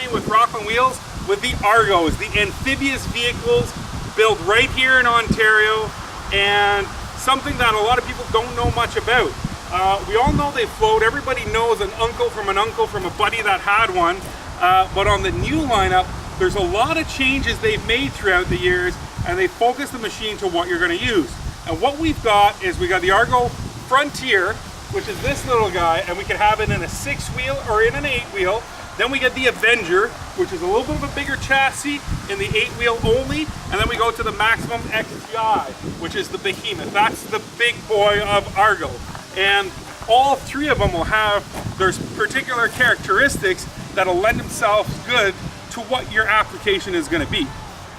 today with Rockland Wheels with the Argos, the amphibious vehicles built right here in Ontario, and something that a lot of people don't know much about. We all know they float. Everybody knows an uncle from a buddy that had one. But on the new lineup, there's a lot of changes they've made throughout the years, and they focus the machine to what you're going to use. And what we've got is we got the Argo Frontier, which is this little guy, and we can have it in a 6-wheel or in an 8-wheel. Then we get the Avenger, which is a little bit of a bigger chassis in the 8-wheel only. And then we go to the Maximum XTV, which is the behemoth. That's the big boy of Argo. And all three of them will have their particular characteristics that'll lend themselves good to what your application is going to be.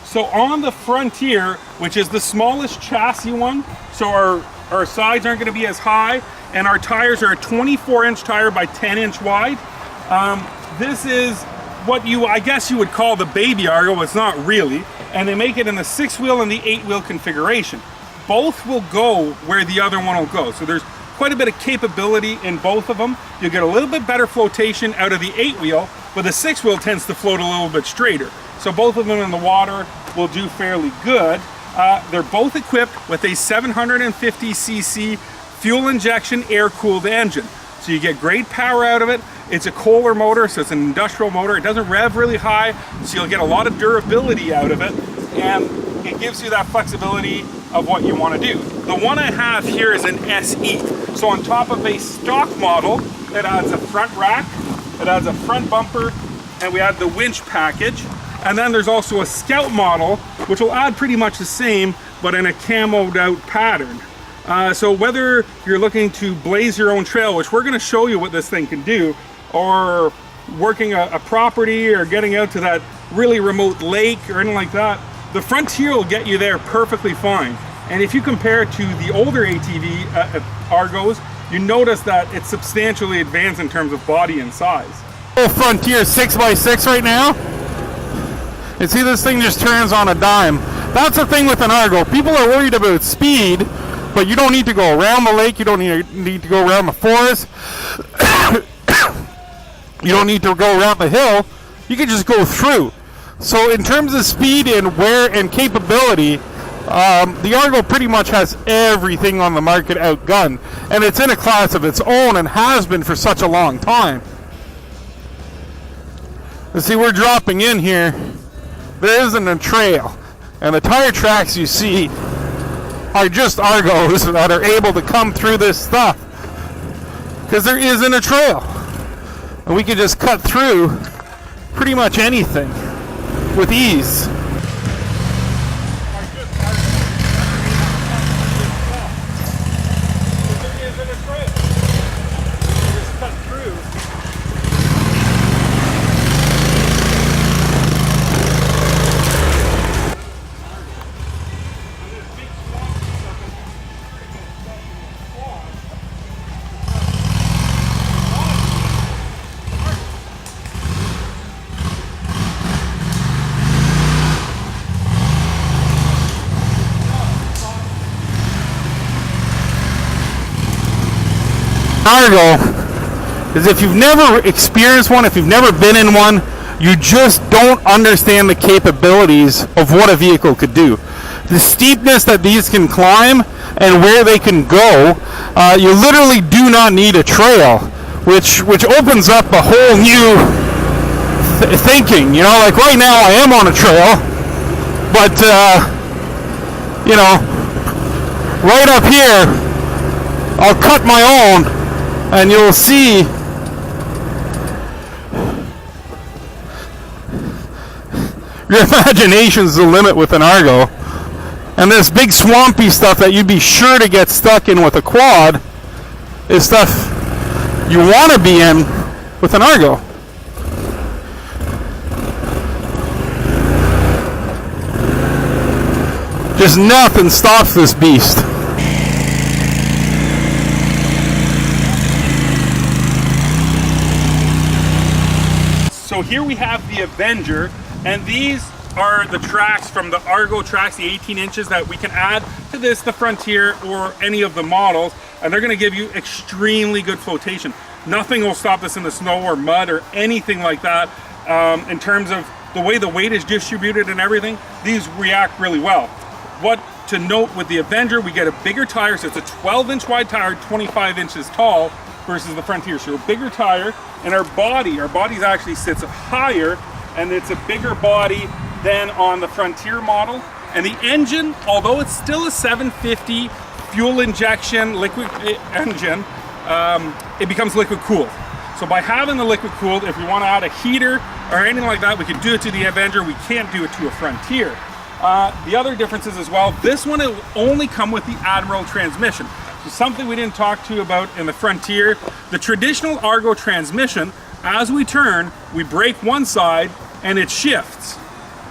So on the Frontier, which is the smallest chassis one, so our sides aren't going to be as high, and our tires are a 24-inch tire by 10-inch wide. This is what I guess you would call the baby Argo. It's not really. And they make it in the 6-wheel and the 8-wheel configuration. Both will go where the other one will go. So there's quite a bit of capability in both of them. You'll get a little bit better flotation out of the 8-wheel, but the 6-wheel tends to float a little bit straighter. So both of them in the water will do fairly good. They're both equipped with a 750cc fuel injection air-cooled engine. So you get great power out of it. It's a Kohler motor, so it's an industrial motor. It doesn't rev really high, so you'll get a lot of durability out of it, and it gives you that flexibility of what you want to do. The one I have here is an SE. So on top of a stock model, it adds a front rack, it adds a front bumper, and we add the winch package. And then there's also a Scout model, which will add pretty much the same, but in a camoed out pattern. So whether you're looking to blaze your own trail, which we're going to show you what this thing can do, or working a property or getting out to that really remote lake or anything like that, the Frontier will get you there perfectly fine. And if you compare it to the older ATV Argos, you notice that it's substantially advanced in terms of body and size. Frontier 6x6 right now. And see, this thing just turns on a dime. That's the thing with an Argo. People are worried about speed, but you don't need to go around the lake. You don't need to go around the forest. You don't need to go around the hill. You can just go through. So in terms of speed and wear and capability, the Argo pretty much has everything on the market outgunned. And it's in a class of its own and has been for such a long time. You see, we're dropping in here. There isn't a trail. And the tire tracks you see are just Argos that are able to come through this stuff. Because there isn't a trail. And we can just cut through pretty much anything with ease. Argo is, if you've never experienced one, if you've never been in one, you just don't understand the capabilities of what a vehicle could do. The steepness that these can climb and where they can go, you literally do not need a trail, which opens up a whole new thinking. You know, like right now I am on a trail, but you know, right up here I'll cut my own. And you'll see your imagination's the limit with an Argo. And this big swampy stuff that you'd be sure to get stuck in with a quad is stuff you want to be in with an Argo. Just nothing stops this beast. So here we have the Avenger, and these are the tracks from the Argo tracks, the 18 inches that we can add to this, the Frontier, or any of the models, and they're going to give you extremely good flotation. Nothing will stop this in the snow or mud or anything like that. in terms of the way the weight is distributed and everything, these react really well. What to note with the Avenger, we get a bigger tire, so it's a 12-inch wide tire, 25 inches tall, versus the Frontier. So a bigger tire, and our body actually sits higher, and it's a bigger body than on the Frontier model. And the engine, although it's still a 750 fuel injection liquid engine, it becomes liquid cooled. So by having the liquid cooled, if we want to add a heater or anything like that, we can do it to the Avenger. We can't do it to a Frontier. The other differences as well, this one will only come with the Admiral transmission. So something we didn't talk to you about in the Frontier, the traditional Argo transmission, as we turn, we brake one side and it shifts.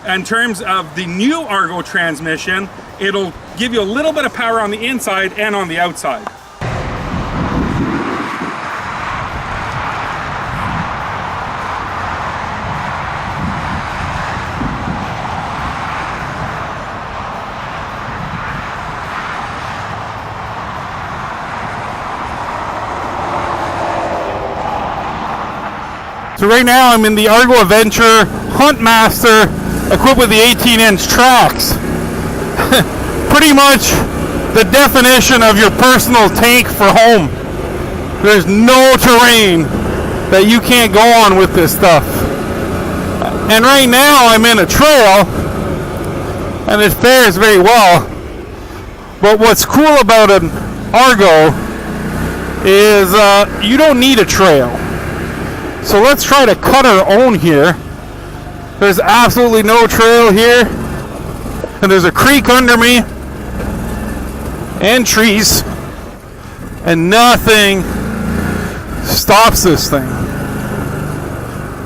In terms of the new Argo transmission, it'll give you a little bit of power on the inside and on the outside. So right now I'm in the Argo Avenger Huntmaster, equipped with the 18-inch tracks. Pretty much the definition of your personal tank for home. There's no terrain that you can't go on with this stuff. And right now I'm in a trail, and it fares very well. But what's cool about an Argo is you don't need a trail. So let's try to cut our own here. There's absolutely no trail here. And there's a creek under me. And trees. And nothing stops this thing.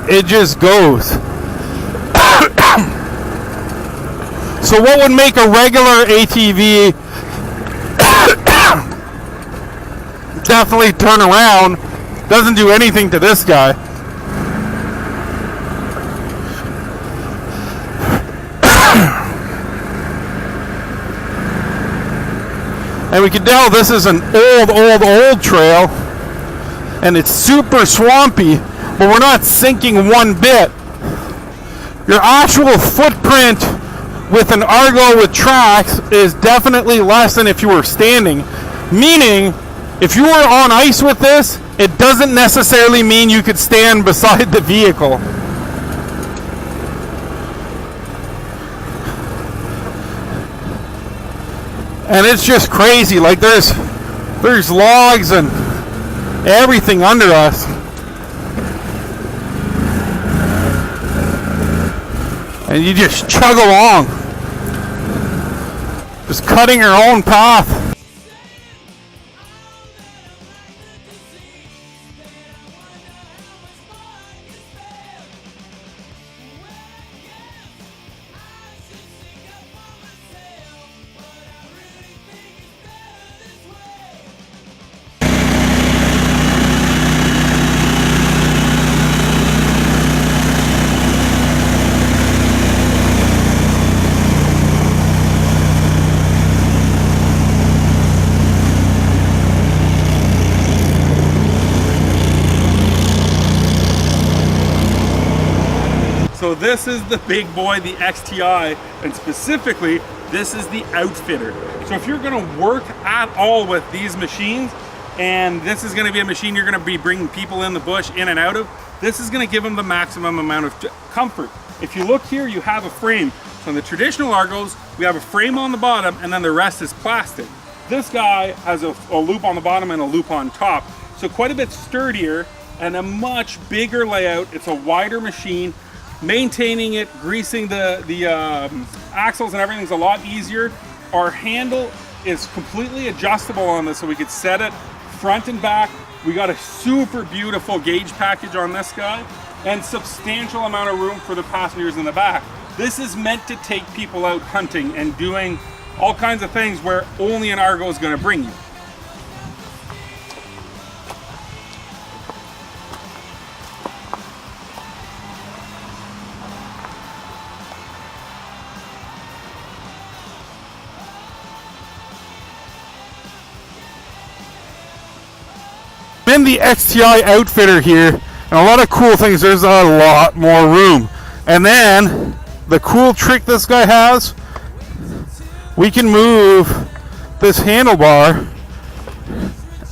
It just goes. So what would make a regular ATV definitely turn around doesn't do anything to this guy. And we can tell this is an old trail, and it's super swampy, but we're not sinking one bit. Your actual footprint with an Argo with tracks is definitely less than if you were standing. Meaning, if you were on ice with this, it doesn't necessarily mean you could stand beside the vehicle. And it's just crazy. Like there's logs and everything under us. And you just chug along. Just cutting your own path. So this is the big boy, the XTI, and specifically, this is the outfitter. So if you're gonna work at all with these machines, and this is gonna be a machine you're gonna be bringing people in the bush in and out of, this is gonna give them the maximum amount of comfort. If you look here, you have a frame. So in the traditional Argos, we have a frame on the bottom, and then the rest is plastic. This guy has a loop on the bottom and a loop on top. So quite a bit sturdier and a much bigger layout. It's a wider machine. Maintaining it, greasing the axles and everything's a lot easier. Our handle is completely adjustable on this, so we could set it front and back. We got a super beautiful gauge package on this guy, and substantial amount of room for the passengers in the back. This is meant to take people out hunting and doing all kinds of things where only an Argo is going to bring you. In the XTI outfitter here, And a lot of cool things. There's a lot more room. And then the cool trick this guy has, we can move this handlebar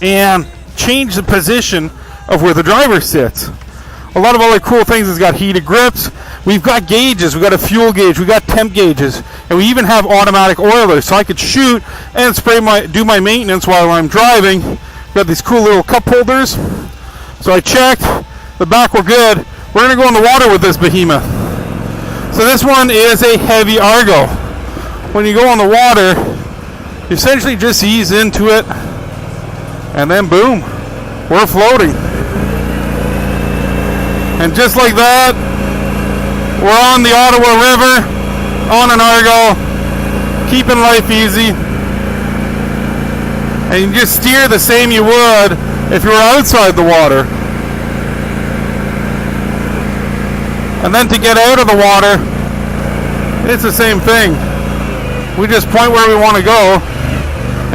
and change the position of where the driver sits. A lot of other cool things. It's got heated grips. We've got gauges. We've got a fuel gauge. We've got temp gauges. And we even have automatic oilers. So I could shoot and do my maintenance while I'm driving. We've got these cool little cup holders. So I checked. The back were good. We're going to go in the water with this behemoth. So this one is a heavy Argo. When you go in the water, you essentially just ease into it. And then boom, we're floating. And just like that, we're on the Ottawa River, on an Argo, keeping life easy. And you just steer the same you would if you were outside the water. And then to get out of the water, it's the same thing. We just point where we want to go.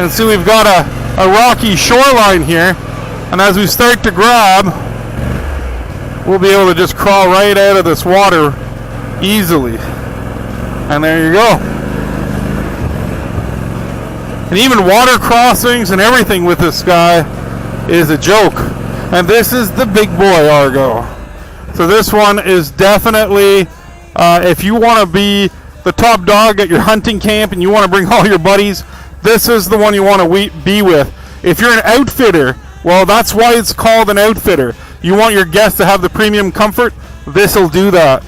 And see, we've got a rocky shoreline here. And as we start to grab, we'll be able to just crawl right out of this water easily. And there you go. And even water crossings and everything with this guy is a joke. And this is the big boy Argo. So this one is definitely, if you want to be the top dog at your hunting camp and you want to bring all your buddies, this is the one you want to be with. If you're an outfitter, well, that's why it's called an outfitter. You want your guests to have the premium comfort, this will do that.